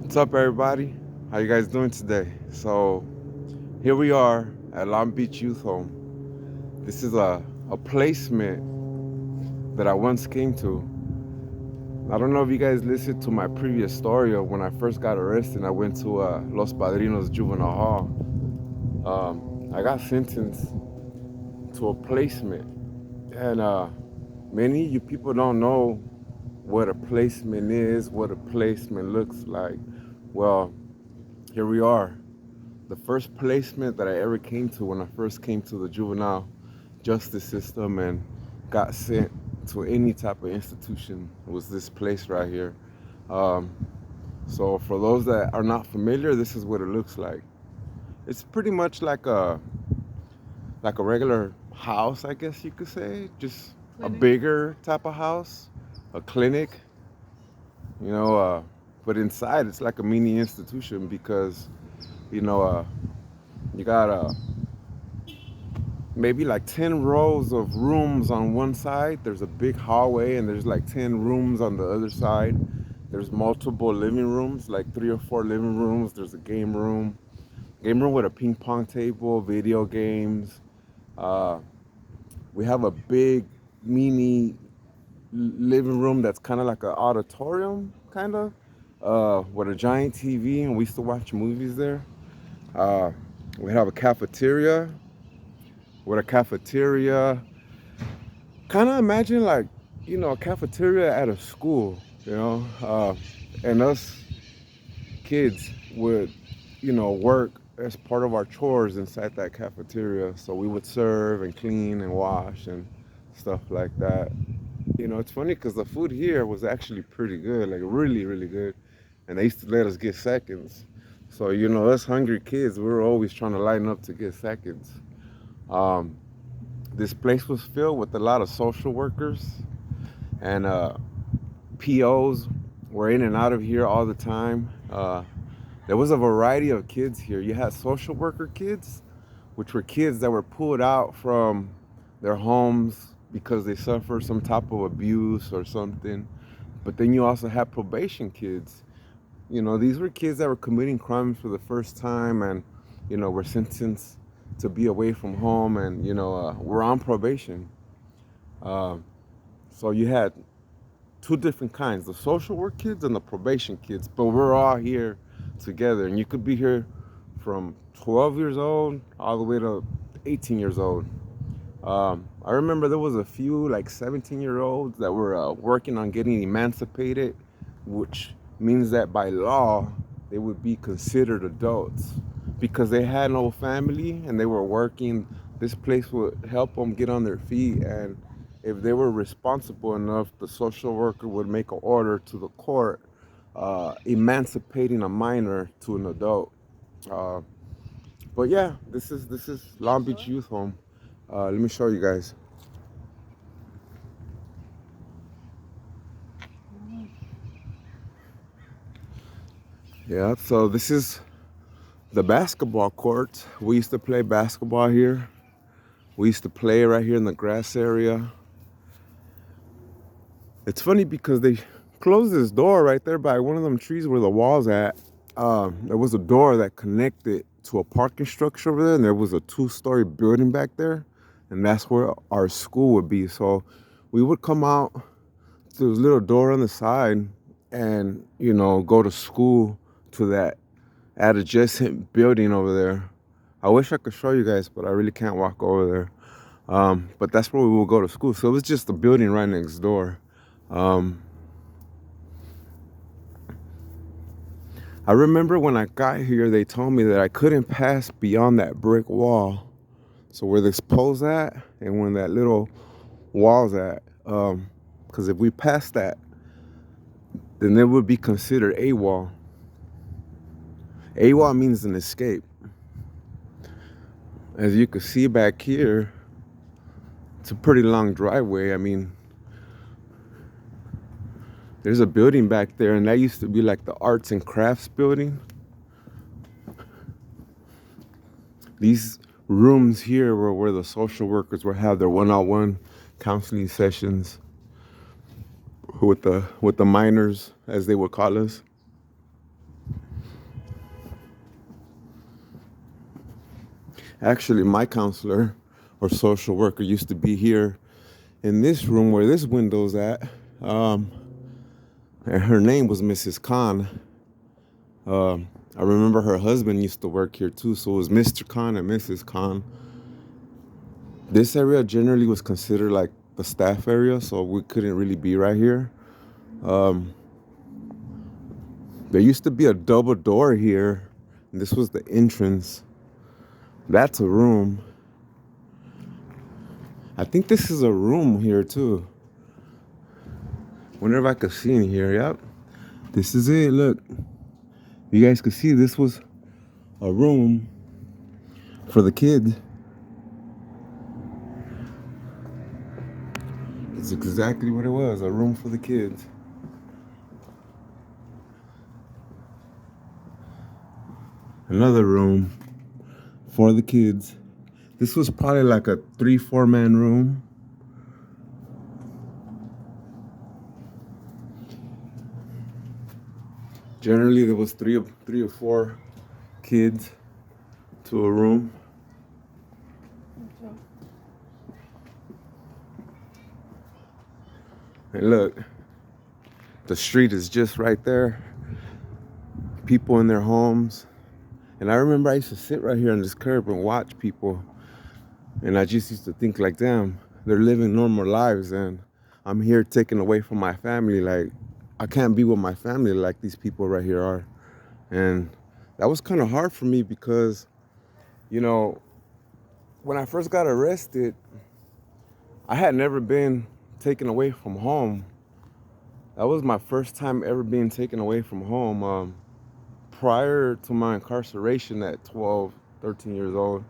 What's up, everybody? How you guys doing today? So here we are at Long Beach Youth Home. This is a placement that I once came to. I don't know if you guys listened to my previous story of when I first got arrested. I went to Los Padrinos Juvenile Hall. I got sentenced to a placement, and many of you people don't know what a placement is, what a placement looks like. Well, here we are. The first placement that I ever came to when I first came to the juvenile justice system and got sent to any type of institution was this place right here. Um, so for those that are not familiar, this is what it looks like. It's pretty much like a regular house, I guess you could say, just a bigger type of house, a clinic, you know. But inside, it's like a mini institution because you know you got maybe like 10 rows of rooms on one side. There's a big hallway and there's like 10 rooms on the other side. There's multiple living rooms, like 3 or 4 living rooms. There's a game room with a ping pong table, video games. uh, we have a big mini living room that's kind of like an auditorium, kind of, with a giant TV, and we used to watch movies there. uh, we have a cafeteria kind of imagine like, a cafeteria at a school, and us kids would, work as part of our chores inside that cafeteria. So we would serve and clean and wash and stuff like that. It's funny because the food here was actually pretty good, like really, really good. And they used to let us get seconds. So, us hungry kids, we were always trying to line up to get seconds. Um, this place was filled with a lot of social workers and POs were in and out of here all the time. There was a variety of kids here. You had social worker kids, which were kids that were pulled out from their homes because they suffered some type of abuse or something. But then you also had probation kids. These were kids that were committing crimes for the first time and, were sentenced to be away from home and, were on probation. Uh, so you had two different kinds, the social work kids and the probation kids, but we're all here together. And you could be here from 12 years old all the way to 18 years old. I remember there was a few like 17-year-olds that were working on getting emancipated, which means that by law they would be considered adults because they had no family and they were working. This place would help them get on their feet, and if they were responsible enough, the social worker would make an order to the court emancipating a minor to an adult. Uh, but yeah, this is Long Beach Youth Home. Let me show you guys. Yeah, so this is the basketball court. We used to play basketball here. We used to play right here in the grass area. It's funny because they closed this door right there by one of them trees where the wall's at. There was a door that connected to a parking structure over there, and there was a 2-story building back there, and that's where our school would be. So we would come out to this little door on the side and, go to school to that adjacent building over there. I wish I could show you guys, but I really can't walk over there. But that's where we will go to school. So it was just a building right next door. Um, I remember when I got here, they told me that I couldn't pass beyond that brick wall. So where this pole's at and when that little wall's at, because if we pass that, then it would be considered AWOL. AWOL means an escape. As you can see back here, it's a pretty long driveway. I mean, there's a building back there, and that used to be like the arts and crafts building. These rooms here were where the social workers would have their one-on-one counseling sessions with the minors, as they would call us. Actually, my counselor or social worker used to be here in this room where this window's at. Um, and her name was Mrs. Khan. I remember her husband used to work here too, so it was Mr. Khan and Mrs. Khan. This area generally was considered like the staff area, so we couldn't really be right here. Um, there used to be a double door here, and this was the entrance. That's a room. I think this is a room here too. Whenever I could see in here, yep. This is it, look. You guys could see this was a room for the kids. It's exactly what it was, a room for the kids. Another room for the kids. This was probably like a 3-4 man room. Generally, there was three or four kids to a room. And look, the street is just right there. People in their homes. And I remember I used to sit right here on this curb and watch people. And I just used to think like, damn, they're living normal lives and I'm here taken away from my family. Like, I can't be with my family like these people right here are. And that was kind of hard for me because, you know, when I first got arrested, I had never been taken away from home. That was my first time ever being taken away from home. Prior to my incarceration at 12, 13 years old,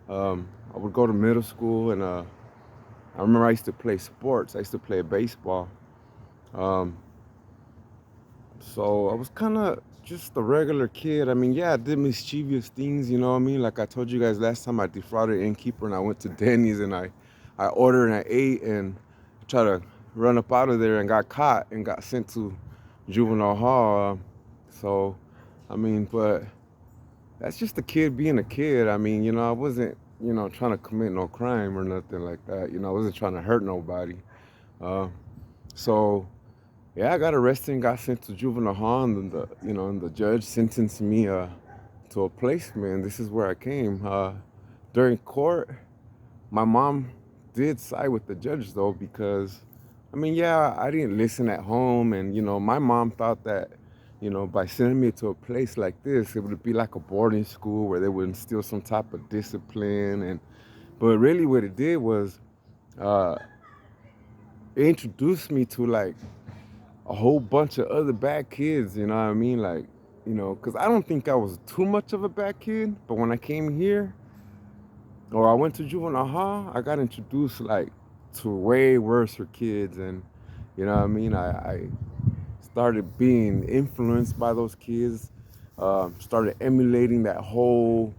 I would go to middle school and I remember I used to play sports. I used to play baseball. Um, so I was kind of just a regular kid. I mean, yeah, I did mischievous things, you know what I mean? Like I told you guys last time, I defrauded an innkeeper and I went to Denny's and I ordered and I ate and tried to run up out of there and got caught and got sent to juvenile hall. So, I mean, but that's just a kid being a kid. I mean, you know, I wasn't, you know, trying to commit no crime or nothing like that. You know, I wasn't trying to hurt nobody. Uh, so, yeah, I got arrested and got sent to juvenile hall, and the judge sentenced me to a placement. This is where I came. During court, my mom did side with the judge though because, I mean, yeah, I didn't listen at home, and you know, my mom thought that, you know, by sending me to a place like this, it would be like a boarding school where they would instill some type of discipline, and but really what it did was uh, it introduced me to like a whole bunch of other bad kids, you know what I mean? Like, you know, because I don't think I was too much of a bad kid, but when I came here or I went to juvenile hall, I got introduced like to way worse kids, and you know what I mean? I started being influenced by those kids, started emulating that whole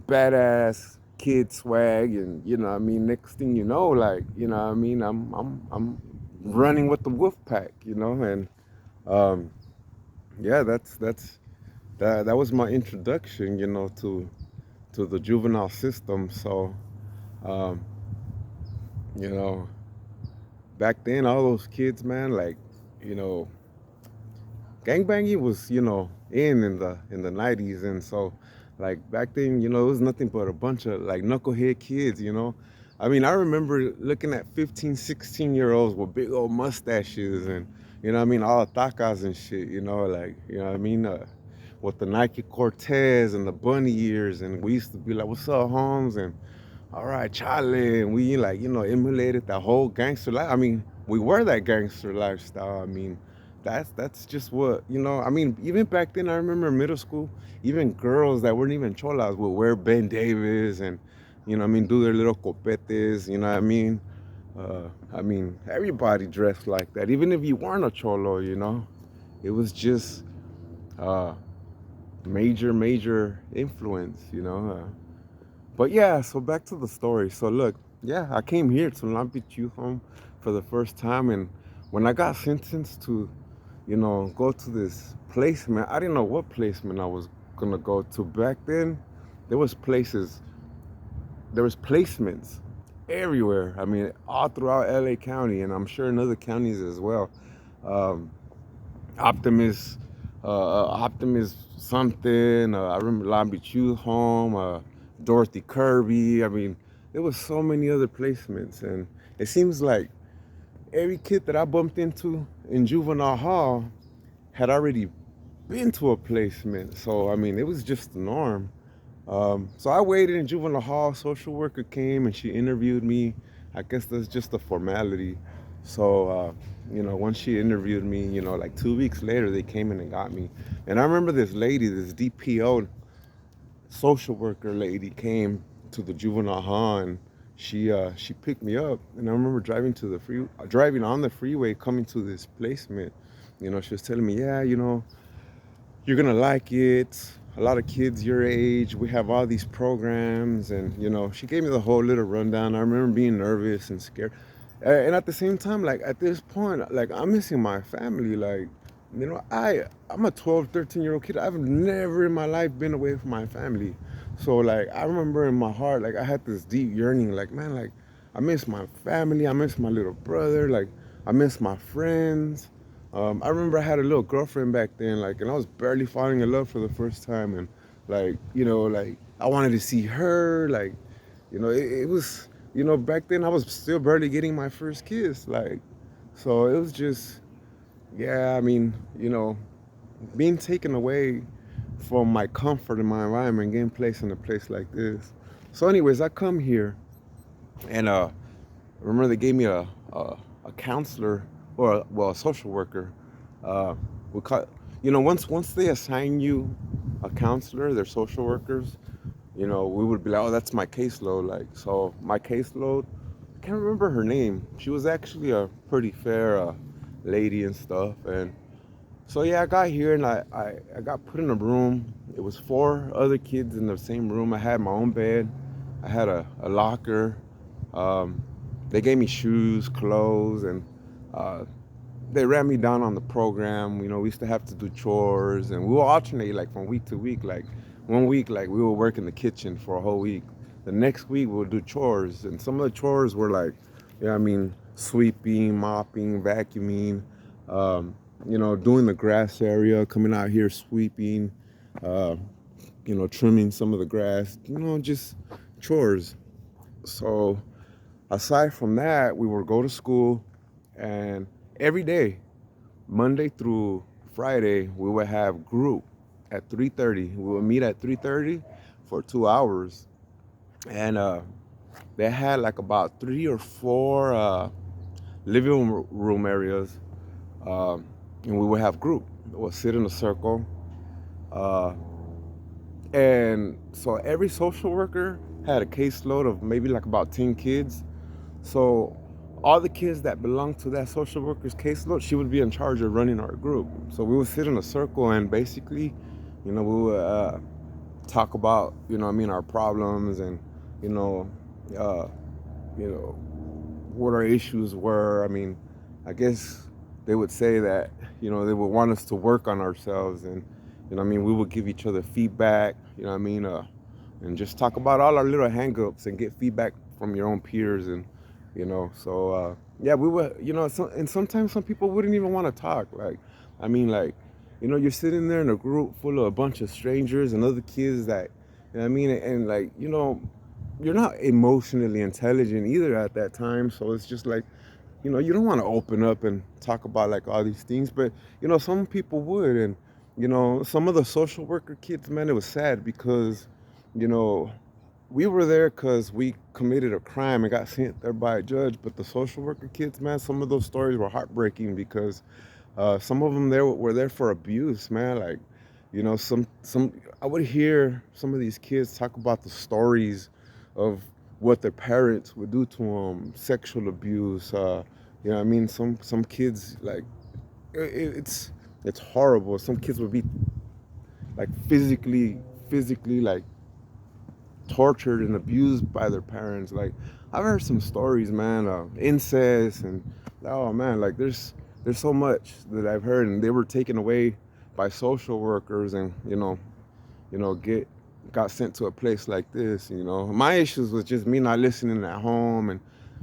badass kid swag, and you know what I mean, next thing you know, like, you know what I mean, I'm running with the wolf pack, you know, and um, yeah, that was my introduction, you know, to the juvenile system. So um, you know, back then all those kids, man, like, you know, gangbanging was, you know, in the 90s, and so like back then, you know, it was nothing but a bunch of like knucklehead kids, you know. I mean, I remember looking at 15, 16-year-olds with big old mustaches and, you know what I mean, all tacas and shit, you know, like, you know what I mean, with the Nike Cortez and the bunny ears, and we used to be like, what's up, Holmes? And all right, Charlie, and we, like, you know, emulated the whole gangster life. I mean, we were that gangster lifestyle. I mean, that's just what, you know. I mean, even back then, I remember in middle school, even girls that weren't even cholas would wear Ben Davis and, you know what I mean, do their little copetes, you know what I mean, everybody dressed like that, even if you weren't a cholo, you know. It was just uh, major influence, you know. But yeah, so back to the story. So look, yeah, I came here to Long Beach Youth Home for the first time, and when I got sentenced to, you know, go to this placement, I didn't know what placement I was gonna go to back then. there was places, there was placements everywhere. I mean, all throughout LA County, and I'm sure in other counties as well. Um, Optimus, Optimus something. I remember Long Beach Youth Home, Dorothy Kirby. I mean, there was so many other placements, and it seems like every kid that I bumped into in juvenile hall had already been to a placement. So I mean, it was just the norm. So I waited in juvenile hall. Social worker came and she interviewed me. I guess that's just a formality. So, once she interviewed me, like 2 weeks later, they came in and got me. And I remember this lady, this DPO social worker lady, came to the juvenile hall and she picked me up. And I remember driving on the freeway, coming to this placement. She was telling me, yeah, you're gonna like it. A lot of kids your age, we have all these programs, and she gave me the whole little rundown. I remember being nervous and scared, and at the same time, like at this point, like I'm missing my family. Like, I'm a 12, 13-year-old kid. I've never in my life been away from my family. So like I remember in my heart, like I had this deep yearning, like man, like I miss my family, I miss my little brother, like I miss my friends. I remember I had a little girlfriend back then, like, and I was barely falling in love for the first time, and like, like I wanted to see her, like, it was, back then I was still barely getting my first kiss, like, so it was just, yeah, I mean, being taken away from my comfort and my environment, getting placed in a place like this. So, anyways, I come here, and remember they gave me a counselor or a social worker. Uh, we call, once they assign you a counselor, they're social workers. We would be like, oh, that's my caseload. Like, so my caseload, I can't remember her name. She was actually a pretty fair lady and stuff. And so yeah, I got here and I got put in a room. It was four other kids in the same room. I had my own bed. I had a locker. Um, they gave me shoes, clothes, and uh, they ran me down on the program. We used to have to do chores, and we will alternate like from week to week. Like 1 week, like we will work in the kitchen for a whole week. The next week we'll do chores, and some of the chores were like, sweeping, mopping, vacuuming, doing the grass area, coming out here sweeping, uh, trimming some of the grass, just chores. So aside from that, we would go to school, and every day, Monday through Friday, we would have group at 3:30. We would meet at 3:30 for 2 hours, and they had like about three or four living room areas, um, and we would have group. We'll sit in a circle, uh, and so every social worker had a caseload of maybe like about 10 kids. So all the kids that belonged to that social worker's caseload, she would be in charge of running our group. So we would sit in a circle and basically, we would talk about, our problems and, you know, uh, you know, what our issues were. I mean, I guess they would say that, they would want us to work on ourselves and, we would give each other feedback, and just talk about all our little hang-ups and get feedback from your own peers and, yeah, we would, and sometimes some people wouldn't even want to talk. Like, I mean, like, you're sitting there in a group full of a bunch of strangers and other kids that, and like, you're not emotionally intelligent either at that time. So it's just like, you don't want to open up and talk about like all these things, but, some people would. And, some of the social worker kids, man, it was sad because, you know, we were there because we committed a crime and got sent there by a judge. But the social worker kids, man, some of those stories were heartbreaking because some of them there were there for abuse, man. Like, some I would hear some of these kids talk about the stories of what their parents would do to them, sexual abuse. Some kids like it's horrible. Some kids would be like physically like tortured and abused by their parents. Like I've heard some stories, man, of incest and oh man, like there's so much that I've heard, and they were taken away by social workers and get got sent to a place like this. My issues was just me not listening at home, and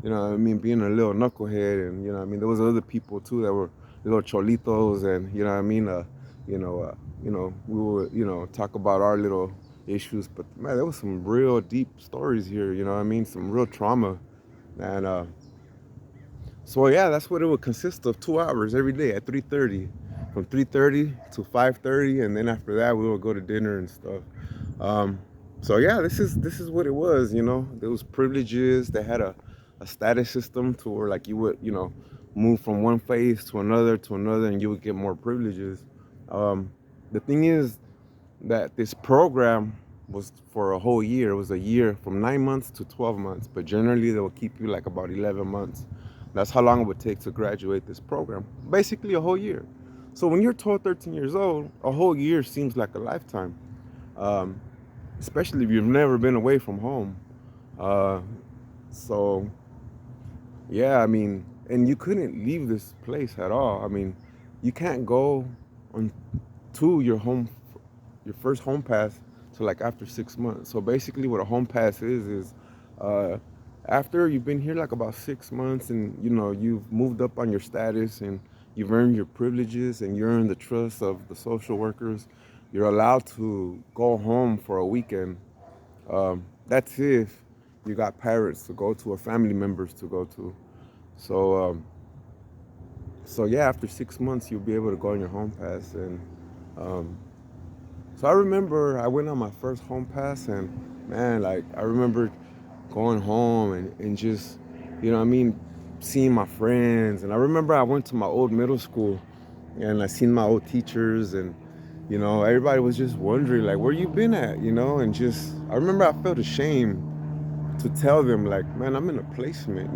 being a little knucklehead, and there was other people too that were little cholitos, and you know, uh, we would talk about our little issues, but man, there was some real deep stories here. Some real trauma, and so yeah, that's what it would consist of. 2 hours every day at 3:30, from 3:30 to 5:30, and then after that we would go to dinner and stuff. Um, so yeah, this is what it was. There was privileges. They had a status system to where like you would move from one phase to another, and you would get more privileges. Um, the thing is that this program was for a whole year. It was a year from 9 months to 12 months, but generally they will keep you like about 11 months. That's how long it would take to graduate this program. Basically a whole year. So when you're 12, 13 years old, a whole year seems like a lifetime, um, especially if you've never been away from home. Uh, so yeah, and you couldn't leave this place at all. You can't go on to your first home pass to like after 6 months. So basically, what a home pass is uh, after you've been here like about 6 months, and you've moved up on your status, and you've earned your privileges, and you earned the trust of the social workers. You're allowed to go home for a weekend. That's if you got parents to go to or family members to go to. So so yeah, after 6 months, you'll be able to go on your home pass, and um, so I remember I went on my first home pass, and man, like I remember going home, and just, seeing my friends. And I remember I went to my old middle school, and I seen my old teachers, and everybody was just wondering like, where you been at, and just I remember I felt ashamed to tell them like, man, I'm in a placement,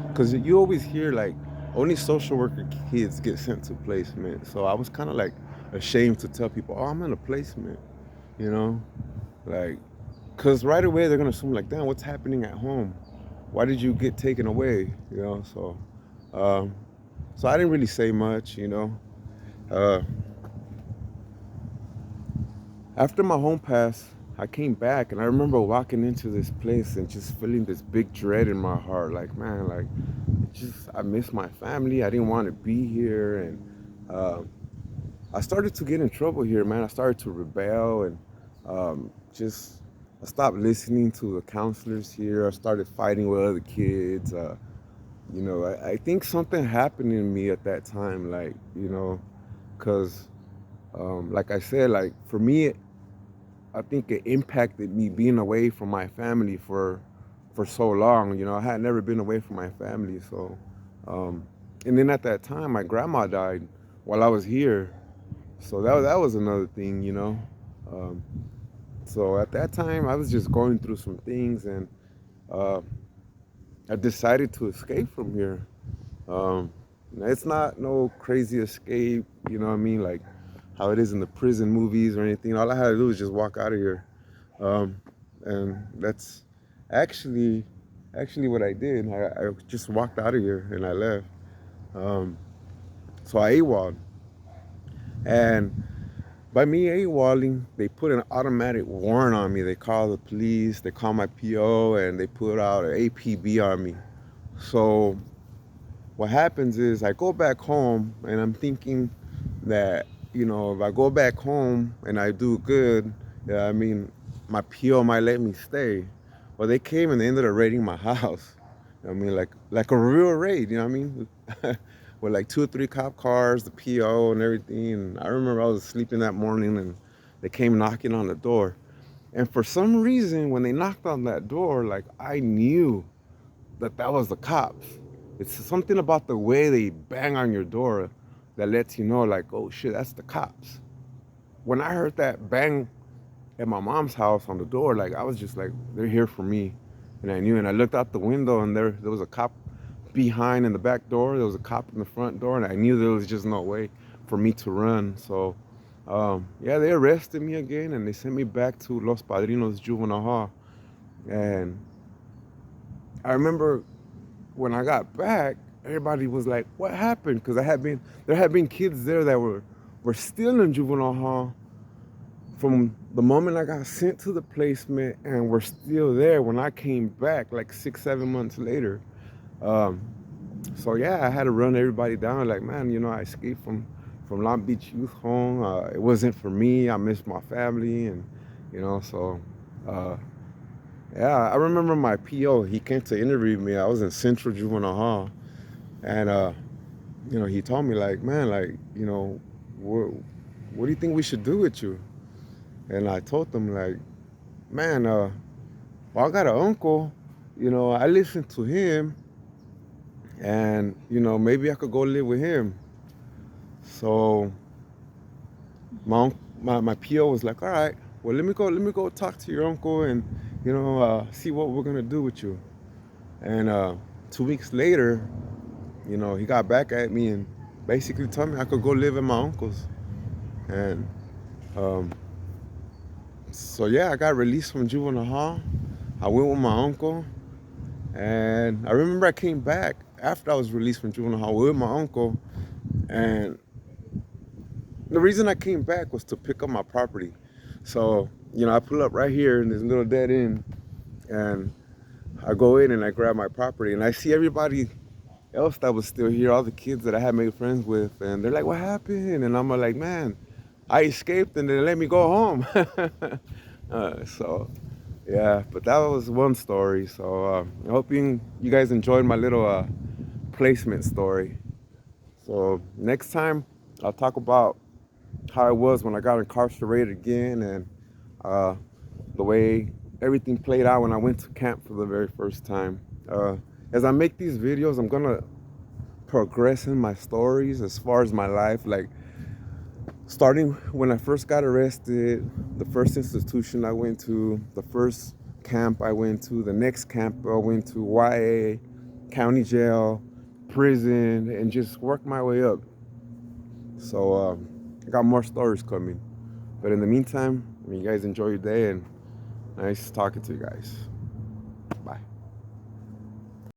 because you always hear like only social worker kids get sent to placement. So I was kind of like ashamed to tell people, oh, I'm in a placement, you know, like, because right away they're gonna assume like, damn, what's happening at home? Why did you get taken away? Um, so I didn't really say much. Uh, After my home pass, I came back, and I remember walking into this place and just feeling this big dread in my heart. Like, man, like, just I miss my family. I didn't want to be here, and uh, I started to get in trouble here, man. I started to rebel, and just I stopped listening to the counselors here. I started fighting with other kids. I think something happened in me at that time, like, because like I said, like for me, I think it impacted me being away from my family for so long. I had never been away from my family, so um, and then at that time, my grandma died while I was here, so that was another thing. Um, so at that time, I was just going through some things, and uh, I decided to escape from here. Um, it's not no crazy escape, you know what I mean? Like how it is in the prison movies or anything. All I had to do was just walk out of here. Um, and that's actually actually what I did. I just walked out of here and I left. Um, so I AWOL'd. And by me AWOLing, they put an automatic warrant on me. They call the police, they call my PO, and they put out an APB on me. So what happens is I go back home, and I'm thinking that, if I go back home and I do good, yeah, my PO might let me stay. Well, they came and they ended up raiding my house. Like a real raid, you know what I mean? With like 2 or 3 cop cars, the PO and everything. And I remember I was sleeping that morning, and they came knocking on the door. And for some reason, when they knocked on that door, like I knew that was the cops. It's something about the way they bang on your door that lets you know, like, oh shit, that's the cops. When I heard that bang at my mom's house on the door, like I was just like, they're here for me, and I knew. And I looked out the window, and there was a cop behind in the back door. There was a cop in the front door, and I knew there was just no way for me to run. So, yeah, they arrested me again, and they sent me back to Los Padrinos Juvenile Hall. And I remember when I got back, everybody was like, "What happened?" Because there had been kids there that were still in juvenile hall from the moment I got sent to the placement and we're still there when I came back like 6, 7 months later. Um, so yeah, I had to run everybody down. Like, man, I escaped from Long Beach Youth Home. It wasn't for me. I missed my family, and so uh, yeah, I remember my PO. He came to interview me. I was in Central Juvenile Hall, and he told me like, man, like, what do you think we should do with you? And I told him like, man, well, I got an uncle. I listen to him, and maybe I could go live with him. So my PO was like, all right, well, let me go talk to your uncle and see what we're gonna do with you. And 2 weeks later, he got back at me and basically told me I could go live at my uncle's. And um, so yeah, I got released from juvenile hall. I went with my uncle, and I remember I came back after I was released from juvenile hall with my uncle. And the reason I came back was to pick up my property. So, I pull up right here in this little dead end, and I go in and I grab my property, and I see everybody else that was still here, all the kids that I had made friends with, and they're like, what happened? And I'm like, man, I escaped and they let me go home. So, yeah, but that was one story. So I hope you guys enjoyed my little placement story. So next time, I'll talk about how it was when I got incarcerated again, and uh, the way everything played out when I went to camp for the very first time. As I make these videos, I'm gonna progress in my stories as far as my life, like starting when I first got arrested, the first institution I went to, the first camp I went to, the next camp I went to, YA, county jail, prison, and just work my way up. So I got more stories coming. But in the meantime, you guys enjoy your day, and nice talking to you guys.